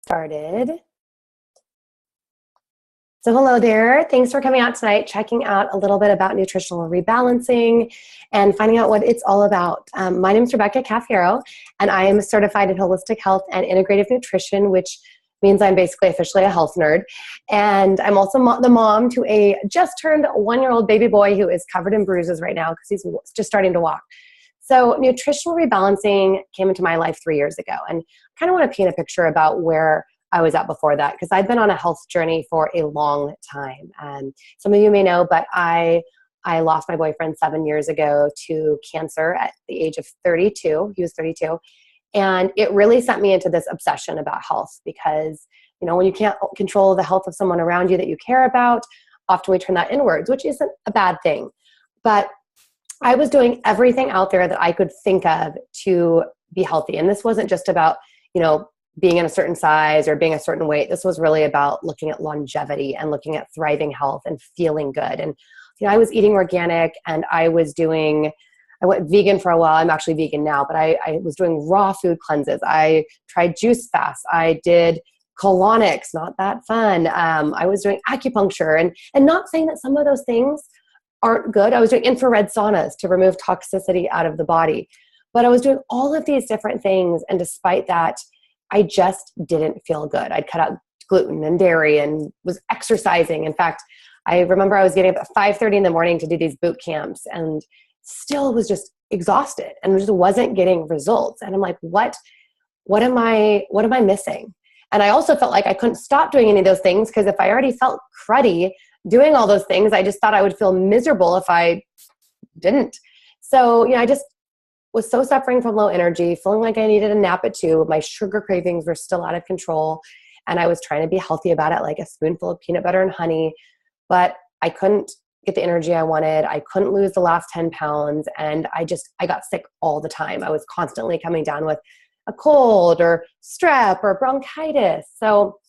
Started. So hello there. Thanks for coming out tonight, checking out a little bit about nutritional rebalancing and finding out what it's all about. My name is Rebecca Cafiero, and I am certified in holistic health and integrative nutrition, which means I'm basically officially a health nerd. And I'm also the mom to a just turned 1-year-old baby boy who is covered in bruises right now because he's just starting to walk. So nutritional rebalancing came into my life 3 years ago, and I kind of want to paint a picture about where I was at before that, because I've been on a health journey for a long time. Some of you may know, but I lost my boyfriend 7 years ago to cancer at the age of 32. He was 32. And it really sent me into this obsession about health because, you know, when you can't control the health of someone around you that you care about, often we turn that inwards, which isn't a bad thing. But I was doing everything out there that I could think of to be healthy. And this wasn't just about, you know, being in a certain size or being a certain weight. This was really about looking at longevity and looking at thriving health and feeling good. And, you know, I was eating organic and I went vegan for a while. I'm actually vegan now, but I was doing raw food cleanses. I tried juice fasts. I did colonics, not that fun. I was doing acupuncture and not saying that some of those things aren't good. I was doing infrared saunas to remove toxicity out of the body. But I was doing all of these different things. And despite that, I just didn't feel good. I'd cut out gluten and dairy and was exercising. In fact, I remember I was getting up at 5:30 in the morning to do these boot camps and still was just exhausted and just wasn't getting results. And I'm like, what am I missing? And I also felt like I couldn't stop doing any of those things because if I already felt cruddy doing all those things, I just thought I would feel miserable if I didn't. So, you know, I just was so suffering from low energy, feeling like I needed a nap at 2. My sugar cravings were still out of control. And I was trying to be healthy about it, like a spoonful of peanut butter and honey. But I couldn't get the energy I wanted. I couldn't lose the last 10 pounds. And I got sick all the time. I was constantly coming down with a cold or strep or bronchitis. So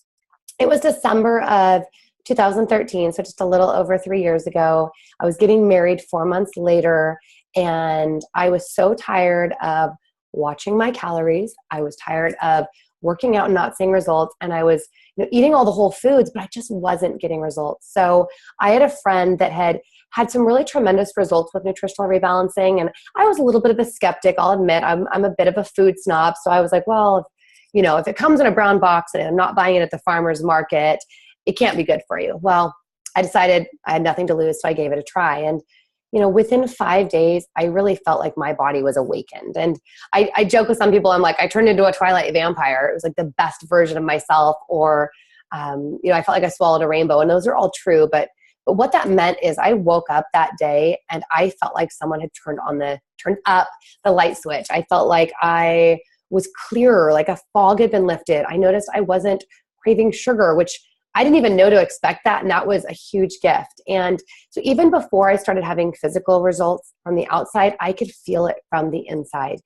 it was December of 2013, so just a little over 3 years ago. I was getting married 4 months later, and I was so tired of watching my calories. I was tired of working out and not seeing results, and I was, you know, eating all the whole foods, but I just wasn't getting results. So I had a friend that had some really tremendous results with nutritional rebalancing, and I was a little bit of a skeptic, I'll admit. I'm a bit of a food snob, so I was like, well, you know, if it comes in a brown box and I'm not buying it at the farmer's market, it can't be good for you. Well, I decided I had nothing to lose, so I gave it a try. And, you know, within 5 days, I really felt like my body was awakened. And I joke with some people, I'm like, I turned into a Twilight vampire. It was like the best version of myself. Or, you know, I felt like I swallowed a rainbow. And those are all true. But what that meant is I woke up that day and I felt like someone had turned up the light switch. I felt like I was clearer, like a fog had been lifted. I noticed I wasn't craving sugar, which I didn't even know to expect that, and that was a huge gift. And so even before I started having physical results from the outside, I could feel it from the inside.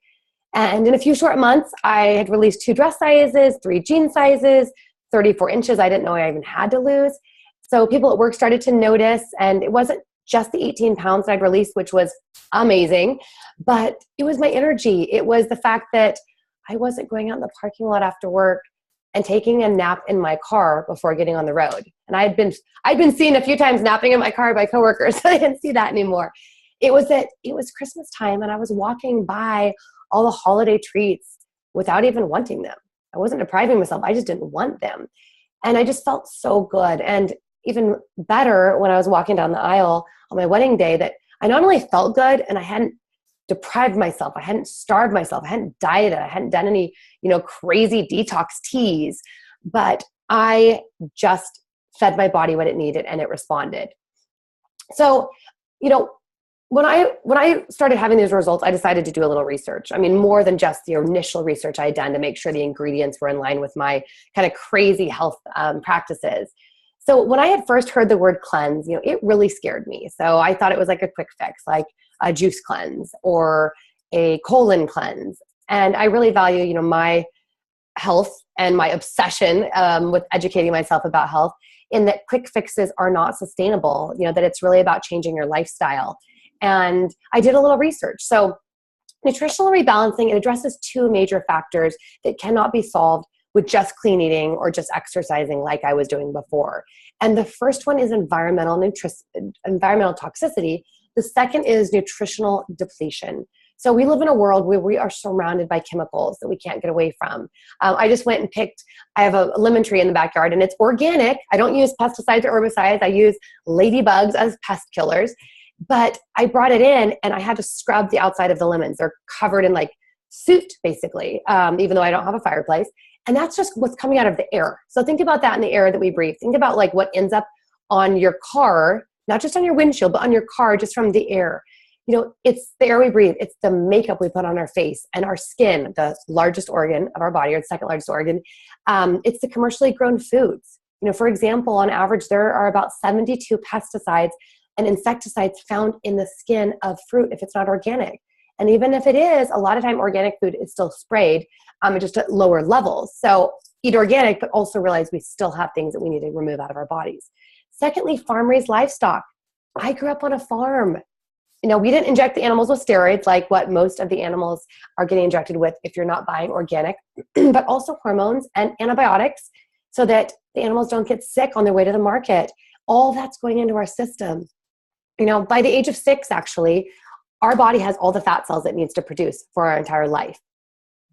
And in a few short months, I had released 2 dress sizes, 3 jean sizes, 34 inches I didn't know I even had to lose. So people at work started to notice, and it wasn't just the 18 pounds that I'd released, which was amazing, but it was my energy. It was the fact that I wasn't going out in the parking lot after work and taking a nap in my car before getting on the road. And I'd been seen a few times napping in my car by coworkers. So I didn't see that anymore. It was Christmas time and I was walking by all the holiday treats without even wanting them. I wasn't depriving myself. I just didn't want them. And I just felt so good. And even better when I was walking down the aisle on my wedding day, that I not only felt good and I hadn't deprived myself, I hadn't starved myself, I hadn't dieted, I hadn't done any, you know, crazy detox teas, but I just fed my body what it needed and it responded. So, you know, when I started having these results, I decided to do a little research. I mean, more than just the initial research I had done to make sure the ingredients were in line with my kind of crazy health practices. So when I had first heard the word cleanse, you know, it really scared me. So I thought it was like a quick fix, like a juice cleanse or a colon cleanse. And I really value, you know, my health and my obsession with educating myself about health, in that quick fixes are not sustainable, you know, that it's really about changing your lifestyle. And I did a little research. So nutritional rebalancing, it addresses 2 major factors that cannot be solved with just clean eating or just exercising like I was doing before. And the first one is environmental toxicity. The second is nutritional depletion. So we live in a world where we are surrounded by chemicals that we can't get away from. I just went and I have a lemon tree in the backyard and it's organic. I don't use pesticides or herbicides. I use ladybugs as pest killers. But I brought it in and I had to scrub the outside of the lemons. They're covered in like soot, basically, even though I don't have a fireplace. And that's just what's coming out of the air. So think about that in the air that we breathe. Think about like what ends up on your car, not just on your windshield, but on your car, just from the air. You know, it's the air we breathe. It's the makeup we put on our face and our skin, the largest organ of our body, or the second largest organ. It's the commercially grown foods. You know, for example, on average, there are about 72 pesticides and insecticides found in the skin of fruit if it's not organic. And even if it is, a lot of time organic food is still sprayed, just at lower levels. So eat organic, but also realize we still have things that we need to remove out of our bodies. Secondly, farm-raised livestock. I grew up on a farm. You know, we didn't inject the animals with steroids like what most of the animals are getting injected with if you're not buying organic, but also hormones and antibiotics so that the animals don't get sick on their way to the market. All that's going into our system. You know, by the age of 6, actually, our body has all the fat cells it needs to produce for our entire life.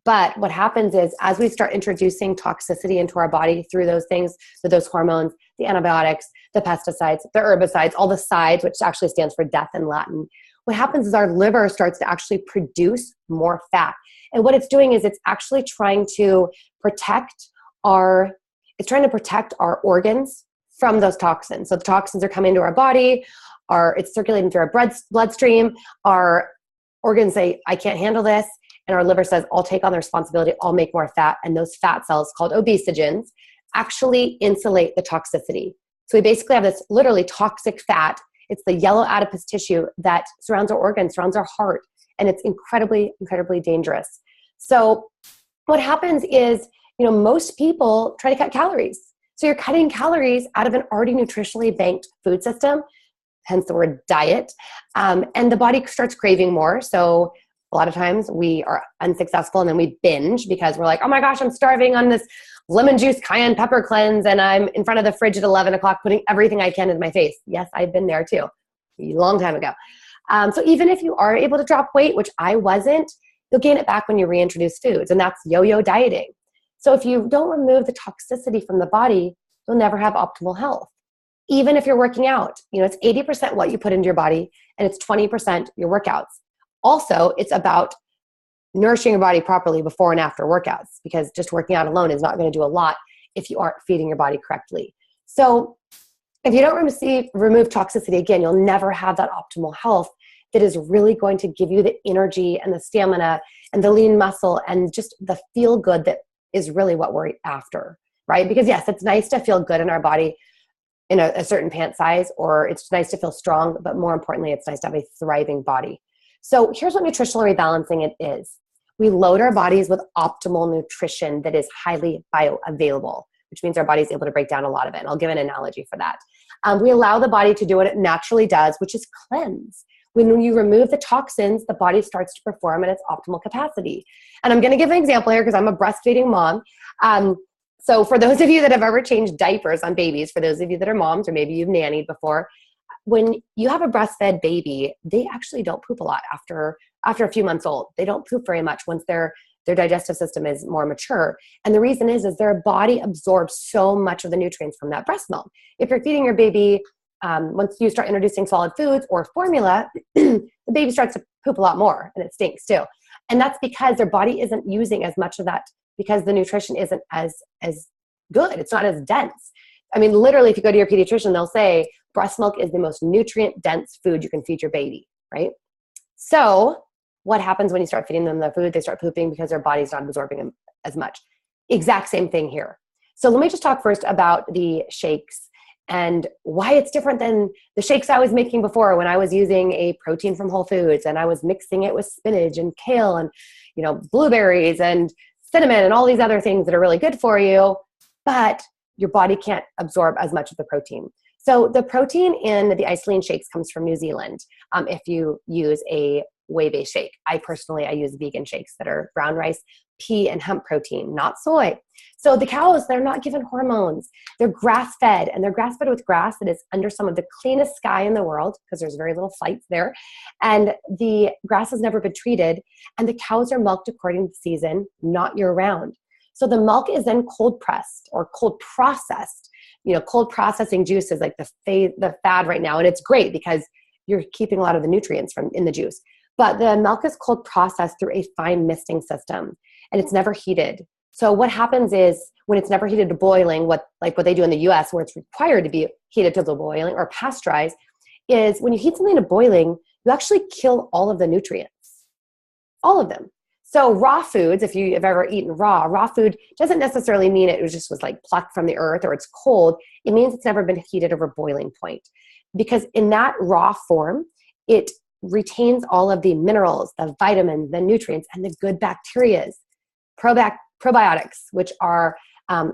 But what happens is as we start introducing toxicity into our body through those things, so those hormones, the antibiotics, the pesticides, the herbicides, all the sides, which actually stands for death in Latin, what happens is our liver starts to actually produce more fat. And what it's doing is it's actually trying to protect our organs from those toxins. So the toxins are coming into our body, it's circulating through our bloodstream, our organs say, I can't handle this. And our liver says, I'll take on the responsibility, I'll make more fat. And those fat cells called obesogens actually insulate the toxicity. So we basically have this literally toxic fat. It's the yellow adipose tissue that surrounds our organs, surrounds our heart. And it's incredibly, incredibly dangerous. So what happens is, you know, most people try to cut calories. So you're cutting calories out of an already nutritionally banked food system, hence the word diet. And the body starts craving more. So a lot of times we are unsuccessful and then we binge because we're like, oh my gosh, I'm starving on this lemon juice cayenne pepper cleanse and I'm in front of the fridge at 11 o'clock putting everything I can in my face. Yes, I've been there too, a long time ago. So even if you are able to drop weight, which I wasn't, you'll gain it back when you reintroduce foods, and that's yo-yo dieting. So if you don't remove the toxicity from the body, you'll never have optimal health. Even if you're working out, you know, it's 80% what you put into your body and it's 20% your workouts. Also, it's about nourishing your body properly before and after workouts, because just working out alone is not going to do a lot if you aren't feeding your body correctly. So if you don't remove toxicity, again, you'll never have that optimal health that is really going to give you the energy and the stamina and the lean muscle and just the feel good that is really what we're after, right? Because yes, it's nice to feel good in our body in a certain pant size, or it's nice to feel strong, but more importantly, it's nice to have a thriving body. So here's what nutritional rebalancing it is. We load our bodies with optimal nutrition that is highly bioavailable, which means our body is able to break down a lot of it. And I'll give an analogy for that. We allow the body to do what it naturally does, which is cleanse. When you remove the toxins, the body starts to perform at its optimal capacity. And I'm going to give an example here because I'm a breastfeeding mom. So for those of you that have ever changed diapers on babies, for those of you that are moms or maybe you've nannied before, when you have a breastfed baby, they actually don't poop a lot after a few months old. They don't poop very much once their digestive system is more mature. And the reason is their body absorbs so much of the nutrients from that breast milk. If you're feeding your baby, once you start introducing solid foods or formula, the baby starts to poop a lot more and it stinks too. And that's because their body isn't using as much of that, because the nutrition isn't as good. It's not as dense. I mean, literally, if you go to your pediatrician, they'll say breast milk is the most nutrient-dense food you can feed your baby, right? So what happens when you start feeding them the food? They start pooping because their body's not absorbing them as much. Exact same thing here. So let me just talk first about the shakes and why it's different than the shakes I was making before when I was using a protein from Whole Foods and I was mixing it with spinach and kale and, you know, blueberries and cinnamon and all these other things that are really good for you, but your body can't absorb as much of the protein. So the protein in the isolene shakes comes from New Zealand. If you use a whey-based shake, I use vegan shakes that are brown rice, pea and hemp protein, not soy. So the cows, they're not given hormones. They're grass-fed, and they're grass-fed with grass that is under some of the cleanest sky in the world, because there's very little flights there. And the grass has never been treated, and the cows are milked according to season, not year-round. So the milk is then cold-pressed or cold-processed. Cold processing juice is like the fad right now, and it's great because you're keeping a lot of the nutrients in the juice. But the milk is cold processed through a fine misting system, and it's never heated. So what happens is when it's never heated to boiling, what they do in the US, where it's required to be heated to the boiling or pasteurized, is when you heat something to boiling, you actually kill all of the nutrients, all of them. So raw foods, if you've ever eaten raw food doesn't necessarily mean it was like plucked from the earth or it's cold. It means it's never been heated over boiling point. Because in that raw form, it retains all of the minerals, the vitamins, the nutrients, and the good bacteria. Probiotics, which are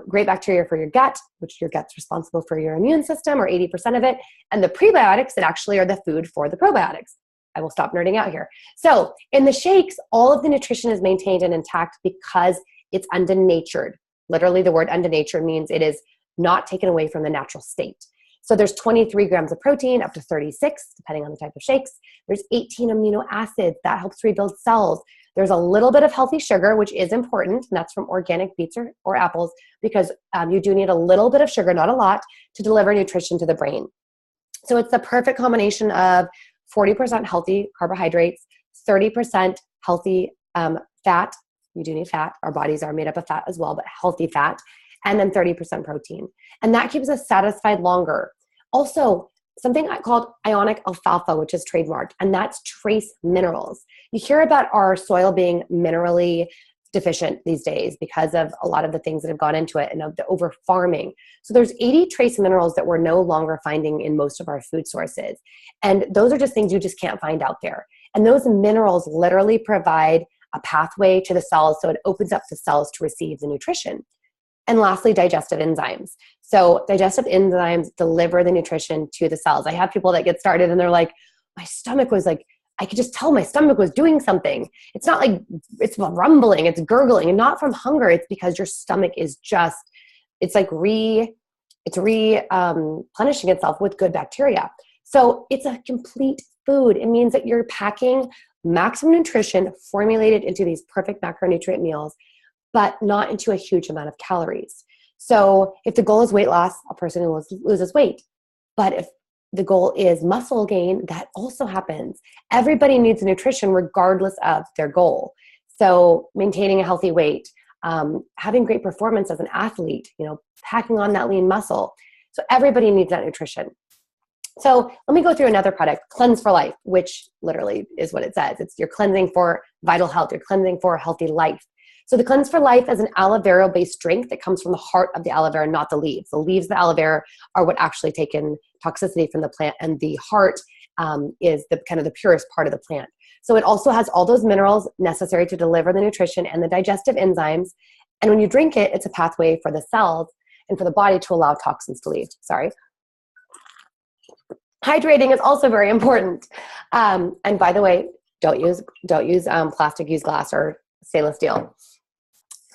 great bacteria for your gut, which your gut's responsible for your immune system, or 80% of it, and the prebiotics that actually are the food for the probiotics. I will stop nerding out here. So in the shakes, all of the nutrition is maintained and intact because it's undenatured. Literally, the word undenatured means it is not taken away from the natural state. So there's 23 grams of protein, up to 36, depending on the type of shakes. There's 18 amino acids that helps rebuild cells. There's a little bit of healthy sugar, which is important, and that's from organic beets or apples, because you do need a little bit of sugar, not a lot, to deliver nutrition to the brain. So it's the perfect combination of 40% healthy carbohydrates, 30% healthy fat. You do need fat. Our bodies are made up of fat as well, but healthy fat, and then 30% protein. And that keeps us satisfied longer. Also, something called ionic alfalfa, which is trademarked, and that's trace minerals. You hear about our soil being minerally deficient these days because of a lot of the things that have gone into it and of the over farming. So there's 80 trace minerals that we're no longer finding in most of our food sources. And those are just things you just can't find out there. And those minerals literally provide a pathway to the cells, so it opens up the cells to receive the nutrition. And lastly, digestive enzymes. So digestive enzymes deliver the nutrition to the cells. I have people that get started and they're like, my stomach was like, I could just tell my stomach was doing something. It's not like it's rumbling, it's gurgling, and not from hunger. It's because your stomach is just, it's replenishing itself with good bacteria. So it's a complete food. It means that you're packing maximum nutrition formulated into these perfect macronutrient meals, but not into a huge amount of calories. So if the goal is weight loss, a person loses weight. But if the goal is muscle gain, that also happens. Everybody needs nutrition regardless of their goal. So maintaining a healthy weight, having great performance as an athlete, packing on that lean muscle. So everybody needs that nutrition. So let me go through another product, Cleanse for Life, which literally is what it says. It's you're cleansing for vital health. You're cleansing for a healthy life. So the Cleanse for Life is an aloe vera-based drink that comes from the heart of the aloe vera, not the leaves. The leaves of the aloe vera are what actually take in toxicity from the plant, and the heart is the kind of the purest part of the plant. So it also has all those minerals necessary to deliver the nutrition and the digestive enzymes. And when you drink it, it's a pathway for the cells and for the body to allow toxins to leave. Sorry. Hydrating is also very important. And by the way, don't use plastic, use glass or stainless steel.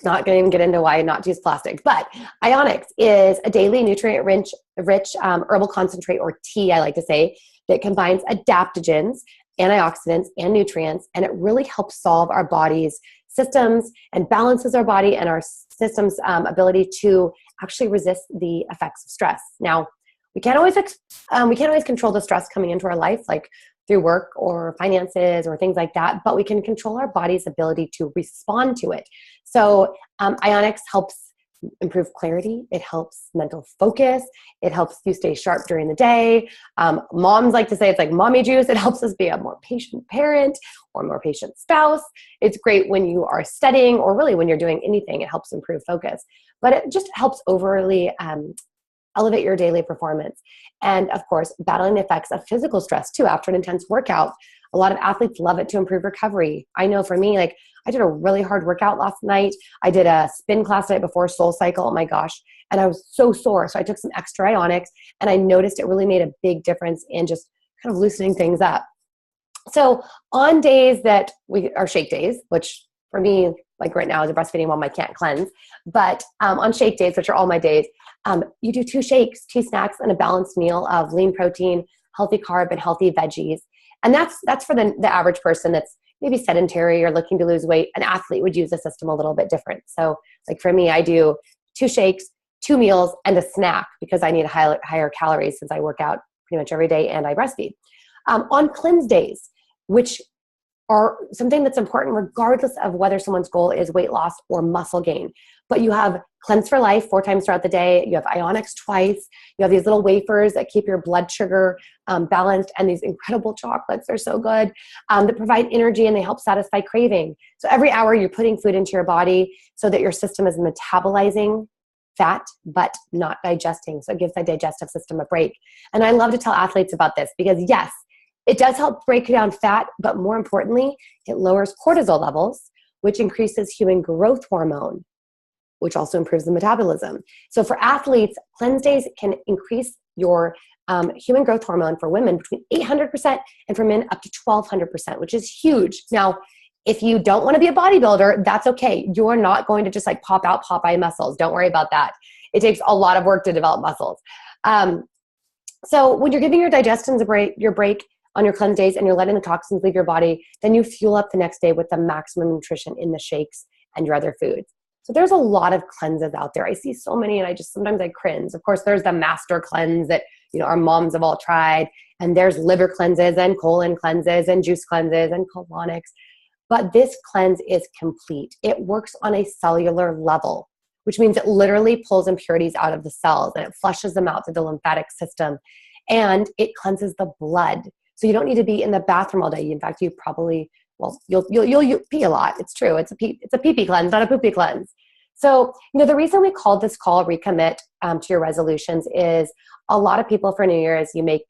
Not going to even get into why not to use plastic, but Ionics is a daily nutrient-rich herbal concentrate, or tea, I like to say, that combines adaptogens, antioxidants, and nutrients, and it really helps solve our body's systems and balances our body and our system's ability to actually resist the effects of stress. Now, we can't always control the stress coming into our life, like through work or finances or things like that, but we can control our body's ability to respond to it. So Ionics helps improve clarity. It helps mental focus. It helps you stay sharp during the day. Moms like to say it's like mommy juice. It helps us be a more patient parent or more patient spouse. It's great when you are studying, or really when you're doing anything. It helps improve focus, but it just helps overly elevate your daily performance. And of course, battling the effects of physical stress too after an intense workout. A lot of athletes love it to improve recovery. I know for me, like I did a really hard workout last night. I did a spin class the night before, Soul Cycle. Oh my gosh. And I was so sore. So I took some extra Ionics, and I noticed it really made a big difference in just kind of loosening things up. So on days that we are shake days, which for me, like right now as a breastfeeding mom, I can't cleanse. But on shake days, which are all my days, you do 2 shakes, 2 snacks, and a balanced meal of lean protein, healthy carb, and healthy veggies. And that's for the average person that's maybe sedentary or looking to lose weight. An athlete would use a system a little bit different. So like for me, I do 2 shakes, 2 meals, and a snack because I need higher calories since I work out pretty much every day and I breastfeed. On cleanse days, which are something that's important regardless of whether someone's goal is weight loss or muscle gain. But you have Cleanse for Life 4 times throughout the day. You have Ionics twice. You have these little wafers that keep your blood sugar balanced, and these incredible chocolates. They're so good, that provide energy and they help satisfy craving. So every hour you're putting food into your body so that your system is metabolizing fat but not digesting. So it gives the digestive system a break. And I love to tell athletes about this because yes, it does help break down fat, but more importantly, it lowers cortisol levels, which increases human growth hormone, which also improves the metabolism. So for athletes, cleanse days can increase your human growth hormone for women between 800% and for men up to 1200%, which is huge. Now, if you don't want to be a bodybuilder, that's okay. You're not going to just like pop out Popeye muscles. Don't worry about that. It takes a lot of work to develop muscles. So when you're giving your digestions your break on your cleanse days and you're letting the toxins leave your body, then you fuel up the next day with the maximum nutrition in the shakes and your other foods. So there's a lot of cleanses out there. I see so many and sometimes I cringe. Of course, there's the master cleanse that, our moms have all tried. And there's liver cleanses and colon cleanses and juice cleanses and colonics. But this cleanse is complete. It works on a cellular level, which means it literally pulls impurities out of the cells and it flushes them out through the lymphatic system. And it cleanses the blood. So you don't need to be in the bathroom all day. In fact, you probably, you'll pee a lot. It's true. It's a pee-pee cleanse, not a poopy cleanse. So, the reason we called this call Recommit to Your Resolutions is a lot of people for New Year's, you make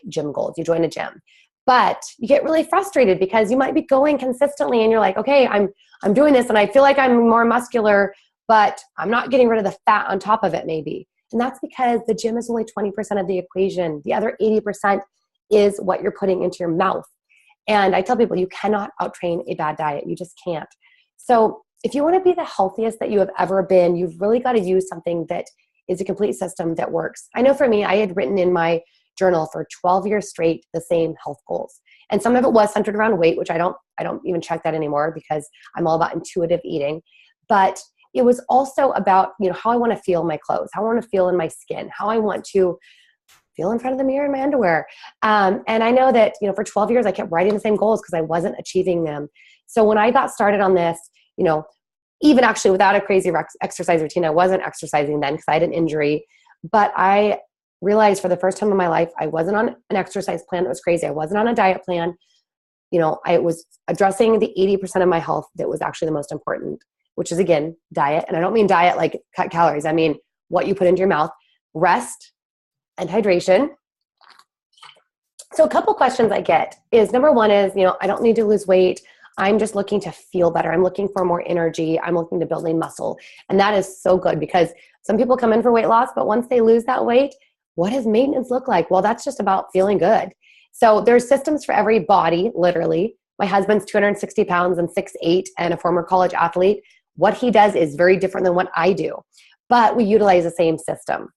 gym goals. You join a gym. But you get really frustrated because you might be going consistently and you're like, okay, I'm doing this and I feel like I'm more muscular, but I'm not getting rid of the fat on top of it maybe. And that's because the gym is only 20% of the equation. The other 80% is what you're putting into your mouth. And I tell people you cannot outtrain a bad diet. You just can't. So if you want to be the healthiest that you have ever been, you've really got to use something that is a complete system that works. I know for me, I had written in my journal for 12 years straight the same health goals. And some of it was centered around weight, which I don't even check that anymore because I'm all about intuitive eating. But it was also about, how I want to feel in my clothes, how I want to feel in my skin, how I want to feel in front of the mirror in my underwear. And I know that, for 12 years, I kept writing the same goals because I wasn't achieving them. So when I got started on this, even actually without a crazy exercise routine, I wasn't exercising then because I had an injury, but I realized for the first time in my life, I wasn't on an exercise plan that was crazy. I wasn't on a diet plan. I was addressing the 80% of my health that was actually the most important, which is again, diet. And I don't mean diet like cut calories. I mean, what you put into your mouth, rest, and hydration. So a couple questions I get is number one is, I don't need to lose weight. I'm just looking to feel better. I'm looking for more energy. I'm looking to build lean muscle. And that is so good because some people come in for weight loss, but once they lose that weight, what does maintenance look like? Well, that's just about feeling good. So there's systems for every body, literally. My husband's 260 pounds and 6'8" and a former college athlete. What he does is very different than what I do, but we utilize the same system.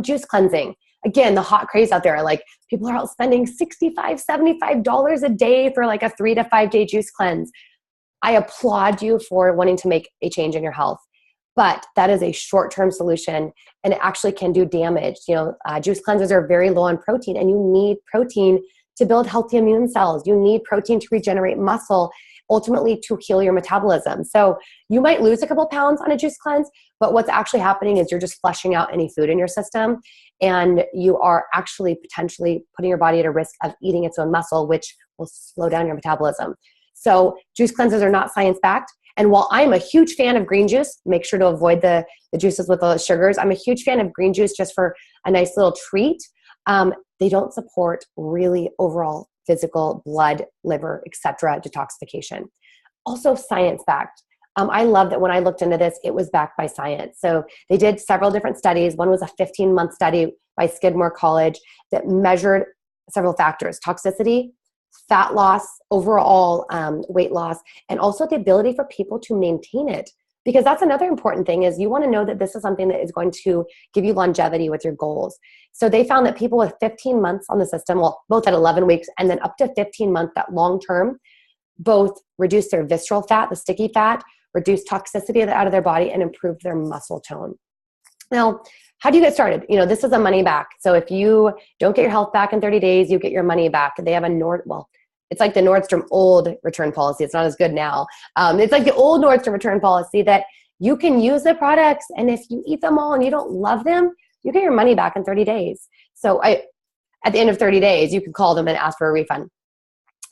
Juice cleansing. Again, the hot craze out there, like people are out spending $65, $75 a day for like a 3 to 5 day juice cleanse. I applaud you for wanting to make a change in your health, but that is a short-term solution and it actually can do damage. Juice cleanses are very low on protein and you need protein to build healthy immune cells. You need protein to regenerate muscle, ultimately to heal your metabolism. So you might lose a couple pounds on a juice cleanse, but what's actually happening is you're just flushing out any food in your system and you are actually potentially putting your body at a risk of eating its own muscle, which will slow down your metabolism. So juice cleanses are not science-backed. And while I'm a huge fan of green juice, make sure to avoid the juices with the sugars. I'm a huge fan of green juice just for a nice little treat. They don't support really overall physical, blood, liver, etc. detoxification. Also science-backed. I love that when I looked into this, it was backed by science. So they did several different studies. One was a 15-month study by Skidmore College that measured several factors: toxicity, fat loss, overall weight loss, and also the ability for people to maintain it. Because that's another important thing, is you want to know that this is something that is going to give you longevity with your goals. So they found that people with 15 months on the system, well, both at 11 weeks and then up to 15 months, that long term, both reduce their visceral fat, the sticky fat, reduce toxicity out of their body, and improve their muscle tone. Now, how do you get started? This is a money back. So if you don't get your health back in 30 days, you get your money back. They have it's like the Nordstrom old return policy. It's not as good now. It's like the old Nordstrom return policy that you can use the products, and if you eat them all and you don't love them, you get your money back in 30 days. So at the end of 30 days, you can call them and ask for a refund.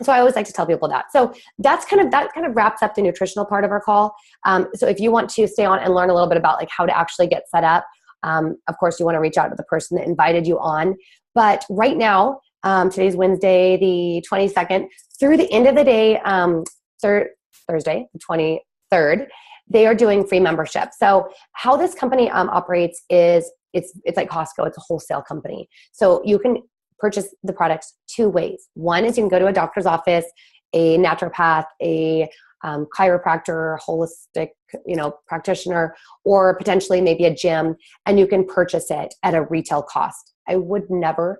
So I always like to tell people that. So that kind of wraps up the nutritional part of our call. So if you want to stay on and learn a little bit about like how to actually get set up, of course you want to reach out to the person that invited you on. But right now, today's Wednesday, the 22nd, through the end of the day, Thursday, the 23rd, they are doing free membership. So how this company operates is it's like Costco. It's a wholesale company. So you can purchase the products two ways. One is you can go to a doctor's office, a naturopath, a chiropractor, holistic, practitioner, or potentially maybe a gym, and you can purchase it at a retail cost. I've never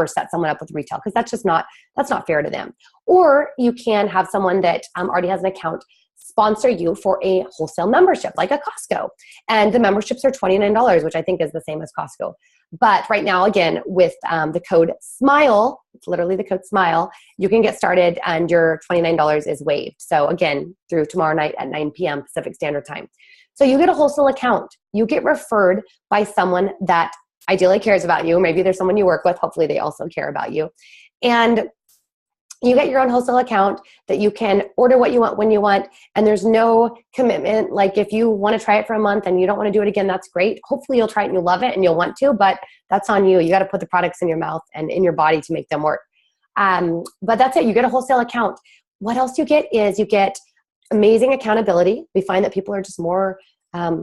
set someone up with retail because that's not fair to them. Or you can have someone that already has an account sponsor you for a wholesale membership, like a Costco. And the memberships are $29, which I think is the same as Costco. But right now, again, with the code SMILE, it's literally the code SMILE, you can get started and your $29 is waived. So again, through tomorrow night at 9 p.m. Pacific Standard Time. So you get a wholesale account. You get referred by someone that ideally cares about you. Maybe there's someone you work with. Hopefully they also care about you. And you get your own wholesale account that you can order what you want when you want, and there's no commitment. Like if you want to try it for a month and you don't want to do it again, that's great. Hopefully you'll try it and you'll love it and you'll want to, but that's on you. You got to put the products in your mouth and in your body to make them work. But that's it. You get a wholesale account. What else you get is you get amazing accountability. We find that people are just more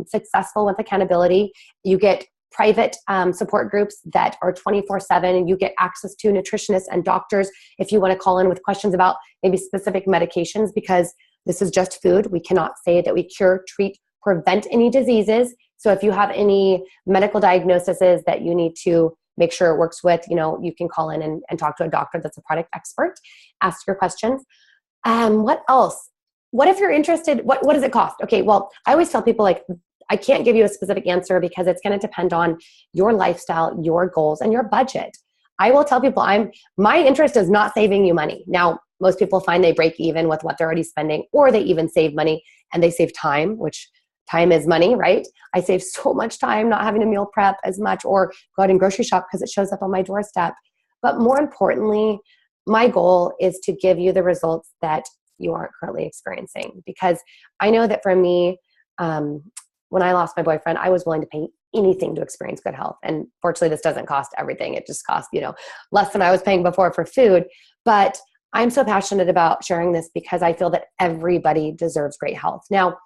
successful with accountability. You get private support groups that are 24/7, and you get access to nutritionists and doctors if you want to call in with questions about maybe specific medications, because this is just food. We cannot say that we cure, treat, prevent any diseases. So if you have any medical diagnoses that you need to make sure it works with, you can call in and talk to a doctor that's a product expert, ask your questions. What else? What if you're interested? What does it cost? Okay, well, I always tell people, like, I can't give you a specific answer because it's going to depend on your lifestyle, your goals, and your budget. I will tell people my interest is not saving you money. Now, most people find they break even with what they're already spending, or they even save money and they save time, which time is money, right? I save so much time not having to meal prep as much or go out and grocery shop because it shows up on my doorstep. But more importantly, my goal is to give you the results that you aren't currently experiencing. Because I know that for me, when I lost my boyfriend, I was willing to pay anything to experience good health. And fortunately, this doesn't cost everything. It just costs, less than I was paying before for food. But I'm so passionate about sharing this because I feel that everybody deserves great health. Now,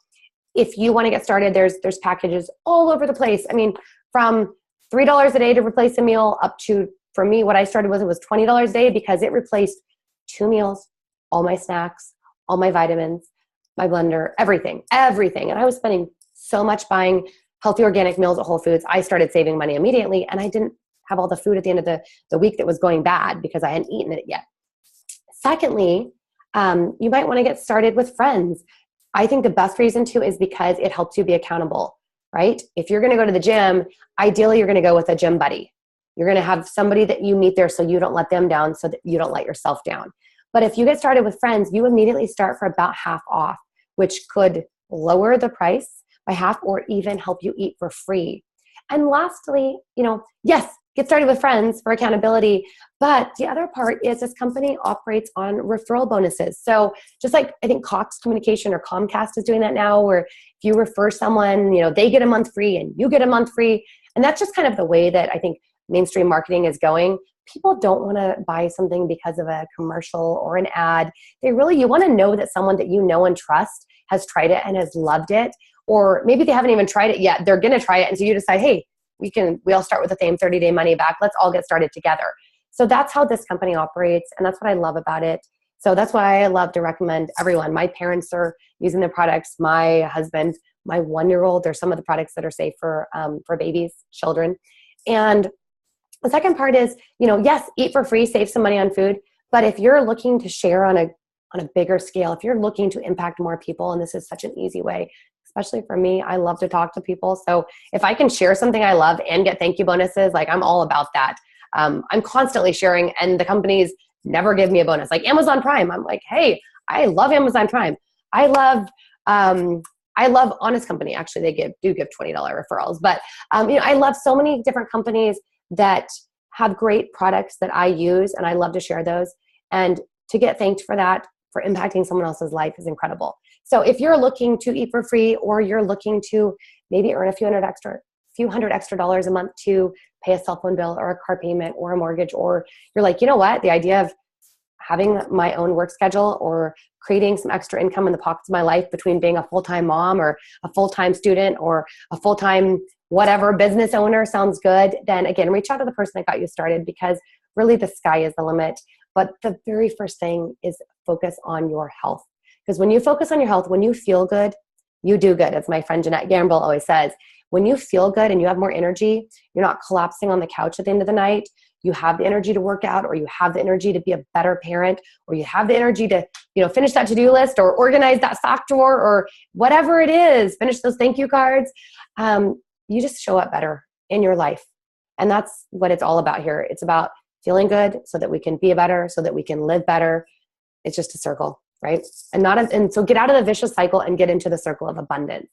if you want to get started, there's packages all over the place. I mean, from $3 a day to replace a meal up to, for me, what I started with, it was $20 a day because it replaced 2 meals, all my snacks, all my vitamins, my blender, everything. And I was spending so much buying healthy organic meals at Whole Foods. I started saving money immediately, and I didn't have all the food at the end of the week that was going bad because I hadn't eaten it yet. Secondly, you might want to get started with friends. I think the best reason to is because it helps you be accountable, right? If you're going to go to the gym, ideally you're going to go with a gym buddy. You're going to have somebody that you meet there so you don't let them down, so that you don't let yourself down. But if you get started with friends, you immediately start for about half off, which could lower the price by half or even help you eat for free. And lastly, yes, get started with friends for accountability. But the other part is this company operates on referral bonuses. So just like I think Cox Communication or Comcast is doing that now, where if you refer someone, they get a month free and you get a month free. And that's just kind of the way that I think mainstream marketing is going. People don't want to buy something because of a commercial or an ad. You want to know that someone that you know and trust has tried it and has loved it. Or maybe they haven't even tried it yet. They're going to try it. And so you decide, hey, we all start with the same 30-day money back. Let's all get started together. So that's how this company operates, and that's what I love about it. So that's why I love to recommend everyone. My parents are using the products. My husband, my 1-year-old, there's some of the products that are safe for babies, children. And the second part is, yes, eat for free, save some money on food. But if you're looking to share on a bigger scale, if you're looking to impact more people, and this is such an easy way, especially for me, I love to talk to people. So if I can share something I love and get thank you bonuses, like I'm all about that. I'm constantly sharing, and the companies never give me a bonus. Like Amazon Prime, I'm like, hey, I love Amazon Prime. I love Honest Company. Actually, they do give $20 referrals. But I love so many different companies that have great products that I use, and I love to share those. And to get thanked for that, for impacting someone else's life, is incredible. So if you're looking to eat for free, or you're looking to maybe earn a few hundred extra dollars a month to pay a cell phone bill or a car payment or a mortgage, or you're like, you know what, the idea of having my own work schedule or creating some extra income in the pockets of my life between being a full-time mom or a full-time student or a full-time whatever business owner sounds good, then again, reach out to the person that got you started, because really the sky is the limit. But the very first thing is focus on your health. Because when you focus on your health, when you feel good, you do good. As my friend Jeanette Gamble always says, when you feel good and you have more energy, you're not collapsing on the couch at the end of the night. You have the energy to work out, or you have the energy to be a better parent, or you have the energy to, finish that to-do list or organize that sock drawer or whatever it is, finish those thank you cards. You just show up better in your life. And that's what it's all about here. It's about feeling good so that we can be better, so that we can live better. It's just a circle, right? And so get out of the vicious cycle and get into the circle of abundance.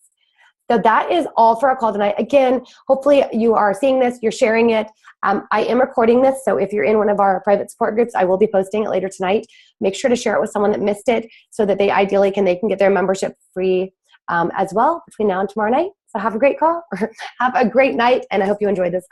So that is all for our call tonight. Again, hopefully you are seeing this, you're sharing it. I am recording this, so if you're in one of our private support groups, I will be posting it later tonight. Make sure to share it with someone that missed it, so that they can get their membership free as well between now and tomorrow night. So have a great call, have a great night, and I hope you enjoyed this.